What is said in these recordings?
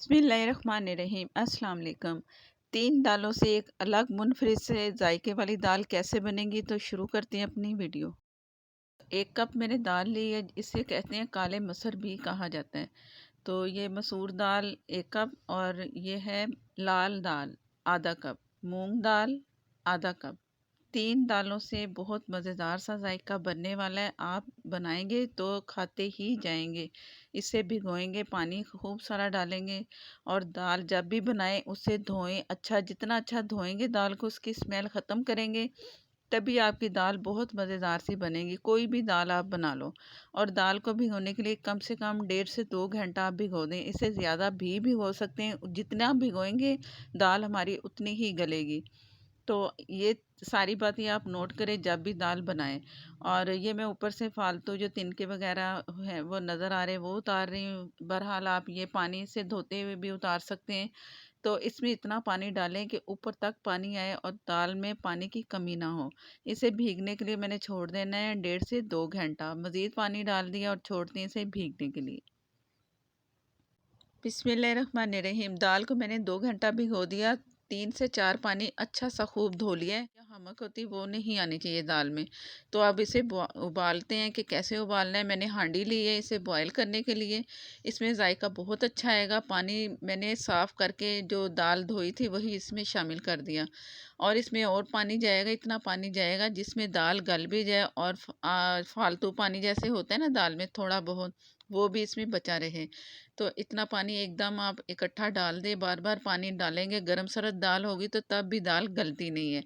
बिस्मिल्लाहिर्रहमानिर्रहीम अस्सलाम वालेकुम। 3 दालों से एक अलग मुनफरिद से जायके वाली दाल कैसे बनेगी, तो शुरू करते हैं अपनी वीडियो। 1 कप मैंने दाल ली है, इसे कहते हैं काले मसर भी कहा जाता है। तो ये मसूर दाल 1 कप, और ये है लाल दाल आधा कप, मूंग दाल आधा कप। 3 दालों से बहुत मज़ेदार सा जायका बनने वाला है। आप बनाएंगे तो खाते ही जाएंगे। इसे भिगोएंगे, पानी खूब सारा डालेंगे, और दाल जब भी बनाएं उसे धोएं अच्छा। जितना अच्छा धोएंगे दाल को, उसकी स्मेल ख़त्म करेंगे, तभी आपकी दाल बहुत मज़ेदार सी बनेगी। कोई भी दाल आप बना लो। और दाल को भिगोने के लिए कम से कम 1.5 से 2 घंटा आप भिगो दें। इससे ज़्यादा भी भिगो सकते हैं। जितना आप भिगोएंगे दाल हमारी उतनी ही गलेगी। तो ये सारी बातें आप नोट करें जब भी दाल बनाएं। और ये मैं ऊपर से फालतू जो तिनके वगैरह हैं वो नज़र आ रहे हैं, वो उतार रही हूँ। बहरहाल आप ये पानी से धोते हुए भी उतार सकते हैं। तो इसमें इतना पानी डालें कि ऊपर तक पानी आए और दाल में पानी की कमी ना हो। इसे भीगने के लिए मैंने छोड़ देना है 1.5 से 2 घंटा। मज़ीद पानी डाल दिया और छोड़ दिए इसे भीगने के लिए। बिस्मिल्लाहिर्रहमानिर्रहीम। दाल को मैंने 2 घंटा भिगो दिया। 3 से 4 पानी अच्छा सा खूब धो लिया है। हमक होती वो नहीं आनी चाहिए दाल में। तो अब इसे उबालते हैं कि कैसे उबालना है। मैंने हांडी ली है इसे बॉयल करने के लिए। इसमें जायका बहुत अच्छा आएगा। पानी मैंने साफ़ करके जो दाल धोई थी वही इसमें शामिल कर दिया, और इसमें और पानी जाएगा। इतना पानी जाएगा जिसमें दाल गल भी जाए, और फालतू पानी जैसे होता है ना दाल में थोड़ा बहुत, वो भी इसमें बचा रहे। तो इतना पानी एकदम आप इकट्ठा डाल दें। बार बार पानी डालेंगे, गरम सरद दाल होगी तो तब भी दाल गलती नहीं है।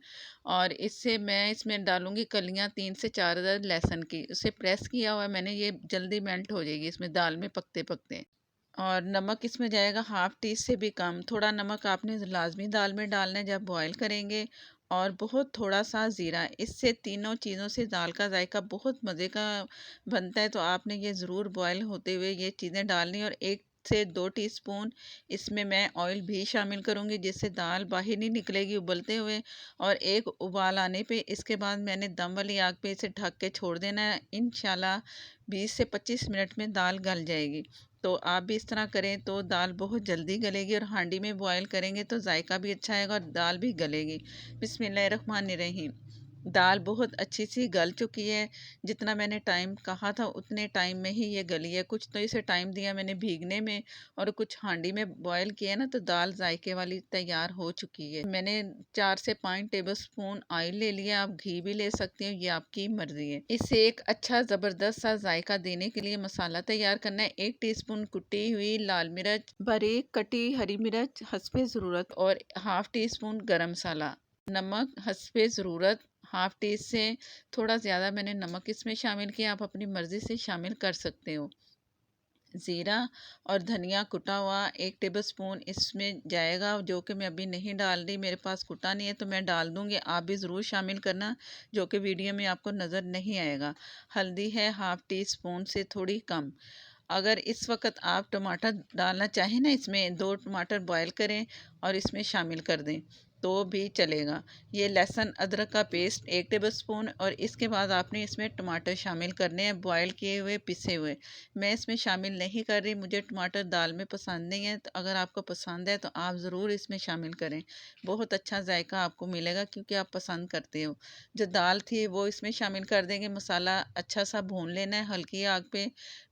और इससे मैं इसमें डालूंगी कलियां 3 से 4 अदद लहसुन की। उसे प्रेस किया हुआ है मैंने, ये जल्दी मेल्ट हो जाएगी इसमें दाल में पकते पकते। और नमक इसमें जाएगा 1/2 टी से भी कम। थोड़ा नमक आपने लाजमी दाल में डालना है जब बॉयल करेंगे। और बहुत थोड़ा सा ज़ीरा। इससे तीनों चीज़ों से दाल का जायका बहुत मज़े का बनता है। तो आपने ये ज़रूर बॉयल होते हुए ये चीज़ें डालनी। और 1 से 2 टीस्पून इसमें मैं ऑयल भी शामिल करूँगी, जिससे दाल बाहर नहीं निकलेगी उबलते हुए। और एक उबाल आने पे इसके बाद मैंने दम वाली आग पे इसे ढक के छोड़ देना है। इंशाल्लाह 20 से 25 मिनट में दाल गल जाएगी। तो आप भी इस तरह करें तो दाल बहुत जल्दी गलेगी। और हांडी में बॉयल करेंगे तो जायका भी अच्छा आएगा और दाल भी गलेगी। बिस्मिल्लाहिर्रहमानिर्रहीम। दाल बहुत अच्छी सी गल चुकी है। जितना मैंने टाइम कहा था उतने टाइम में ही ये गली है। कुछ तो इसे टाइम दिया मैंने भीगने में, और कुछ हांडी में बॉयल किया ना, तो दाल जायके वाली तैयार हो चुकी है। मैंने 4 से 5 टेबल स्पून ऑयल ले लिया। आप घी भी ले सकते हो, ये आपकी मर्जी है। इसे एक अच्छा ज़बरदस्त सा जायका देने के लिए मसाला तैयार करना है। 1 टीस्पून कुटी हुई लाल मिर्च, बारीक कटी हरी मिर्च हस्बे ज़रूरत, और 1/2 टीस्पून गरम मसाला। नमक हस्बे ज़रूरत। 1/2 टी से थोड़ा ज़्यादा मैंने नमक इसमें शामिल किया, आप अपनी मर्ज़ी से शामिल कर सकते हो। ज़ीरा और धनिया कुटा हुआ 1 टेबल स्पून इसमें जाएगा, जो कि मैं अभी नहीं डाल रही, मेरे पास कुटा नहीं है तो मैं डाल दूँगी। आप भी ज़रूर शामिल करना, जो कि वीडियो में आपको नज़र नहीं आएगा। हल्दी है 1/2 टीस्पून से थोड़ी कम। अगर इस वक्त आप टमाटर डालना चाहें ना, इसमें 2 टमाटर बॉयल करें और इसमें शामिल कर दें तो भी चलेगा। ये लहसुन अदरक का पेस्ट 1 टेबल स्पून, और इसके बाद आपने इसमें टमाटर शामिल करने हैं बॉयल किए हुए पिसे हुए। मैं इसमें शामिल नहीं कर रही, मुझे टमाटर दाल में पसंद नहीं है। तो अगर आपको पसंद है तो आप ज़रूर इसमें शामिल करें। बहुत अच्छा जायका आपको मिलेगा क्योंकि आप पसंद करते हो। जो दाल थी वो इसमें शामिल कर देंगे। मसाला अच्छा सा भून लेना है हल्की आग पे।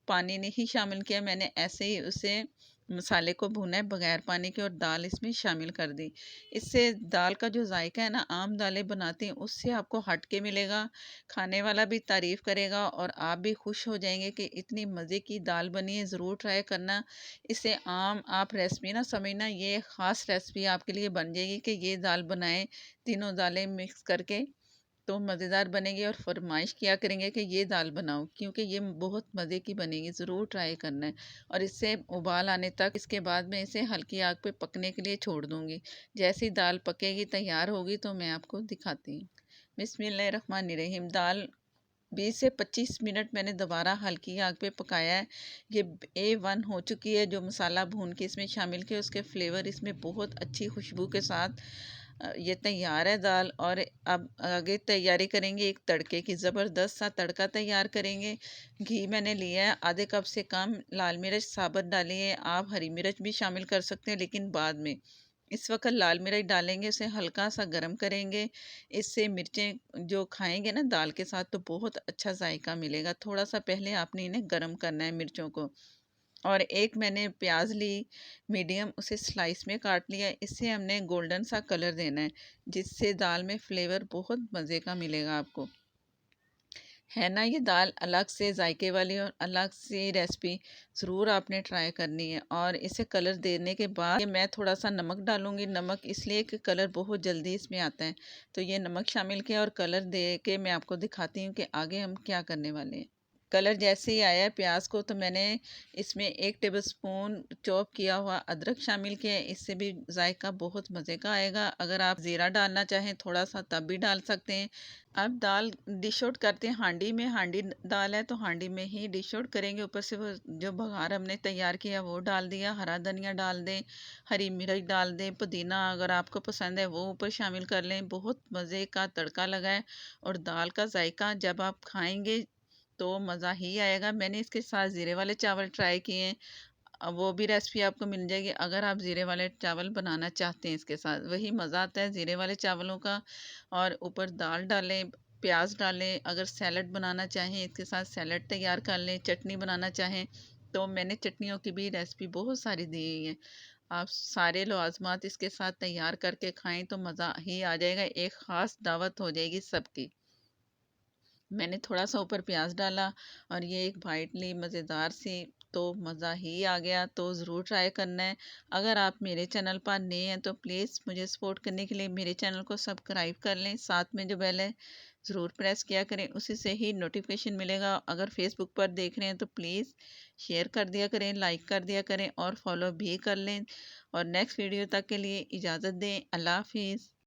पानी नहीं शामिल किया मैंने, ऐसे ही उसे मसाले को भूना है बगैर पानी के, और दाल इसमें शामिल कर दी। इससे दाल का जो जायका है ना, आम दालें बनाती हैं उससे आपको हट के मिलेगा। खाने वाला भी तारीफ़ करेगा और आप भी खुश हो जाएंगे कि इतनी मज़े की दाल बनी है। ज़रूर ट्राई करना। इसे आम आप रेसिपी ना समझना, ये ख़ास रेसिपी आपके लिए बन जाएगी कि ये दाल बनाएं, तीनों दालें मिक्स करके, तो मज़ेदार बनेगी। और फरमाइश किया करेंगे कि ये दाल बनाओ, क्योंकि ये बहुत मज़े की बनेगी। ज़रूर ट्राई करना है। और इससे उबाल आने तक, इसके बाद मैं इसे हल्की आग पे पकने के लिए छोड़ दूँगी। जैसी दाल पकेगी तैयार होगी तो मैं आपको दिखाती हूँ। बिस्मिल्लाहिर्रहमानिर्रहीम। दाल 20 से 25 मिनट मैंने दोबारा हल्की आग पे पकाया है। ये A1 हो चुकी है। जो मसाला भून के इसमें शामिल किया उसके फ्लेवर इसमें बहुत अच्छी खुशबू के साथ ये तैयार है दाल। और अब आगे तैयारी करेंगे, एक तड़के की ज़बरदस्त सा तड़का तैयार करेंगे। घी मैंने लिया है आधे कप से कम, लाल मिर्च साबुत डाली है, आप हरी मिर्च भी शामिल कर सकते हैं लेकिन बाद में। इस वक्त लाल मिर्च डालेंगे, उसे हल्का सा गरम करेंगे। इससे मिर्चें जो खाएंगे ना दाल के साथ तो बहुत अच्छा जायका मिलेगा। थोड़ा सा पहले आपने इन्हें गरम करना है मिर्चों को। और एक मैंने प्याज ली मीडियम, उसे स्लाइस में काट लिया। इससे हमने गोल्डन सा कलर देना है, जिससे दाल में फ्लेवर बहुत मज़े का मिलेगा आपको। है ना ये दाल अलग से जायके वाली और अलग से रेसिपी ज़रूर आपने ट्राई करनी है। और इसे कलर देने के बाद ये मैं थोड़ा सा नमक डालूंगी। नमक इसलिए कि कलर बहुत जल्दी इसमें आता है, तो ये नमक शामिल किया और कलर दे के मैं आपको दिखाती हूँ कि आगे हम क्या करने वाले हैं। कलर जैसे ही आया है प्याज को, तो मैंने इसमें 1 टेबलस्पून चॉप किया हुआ अदरक शामिल किया है। इससे भी जायका बहुत मज़े का आएगा। अगर आप ज़ीरा डालना चाहें थोड़ा सा तब भी डाल सकते हैं। अब दाल डिश आउट करते हैं हांडी में। हांडी दाल है तो हांडी में ही डिश आउट करेंगे। ऊपर से वो जो बघार हमने तैयार किया वो डाल दिया, हरा धनिया डाल दें, हरी मिर्च डाल दें, पुदीना अगर आपको पसंद है वो ऊपर शामिल कर लें। बहुत मज़े का तड़का लगा है और दाल का जायका जब आप खाएंगे तो मज़ा ही आएगा। मैंने इसके साथ ज़ीरे वाले चावल ट्राई किए हैं, वो भी रेसिपी आपको मिल जाएगी अगर आप ज़ीरे वाले चावल बनाना चाहते हैं। इसके साथ वही मज़ा आता है ज़ीरे वाले चावलों का। और ऊपर दाल डालें, प्याज डालें। अगर सैलड बनाना चाहें इसके साथ सैलड तैयार कर लें। चटनी बनाना चाहें तो मैंने चटनियों की भी रेसिपी बहुत सारी दी हुई है। आप सारे लवाजमात इसके साथ तैयार करके खाएं तो मज़ा ही आ जाएगा। एक ख़ास दावत हो जाएगी सबकी। मैंने थोड़ा सा ऊपर प्याज डाला और ये एक बाइट ली मज़ेदार सी, तो मज़ा ही आ गया। तो ज़रूर ट्राई करना है। अगर आप मेरे चैनल पर नए हैं तो प्लीज़ मुझे सपोर्ट करने के लिए मेरे चैनल को सब्सक्राइब कर लें। साथ में जो बेल है ज़रूर प्रेस किया करें, उसी से ही नोटिफिकेशन मिलेगा। अगर फेसबुक पर देख रहे हैं तो प्लीज़ शेयर कर दिया करें, लाइक कर दिया करें और फॉलो भी कर लें। और नेक्स्ट वीडियो तक के लिए इजाज़त दें। अल्लाह हाफिज़।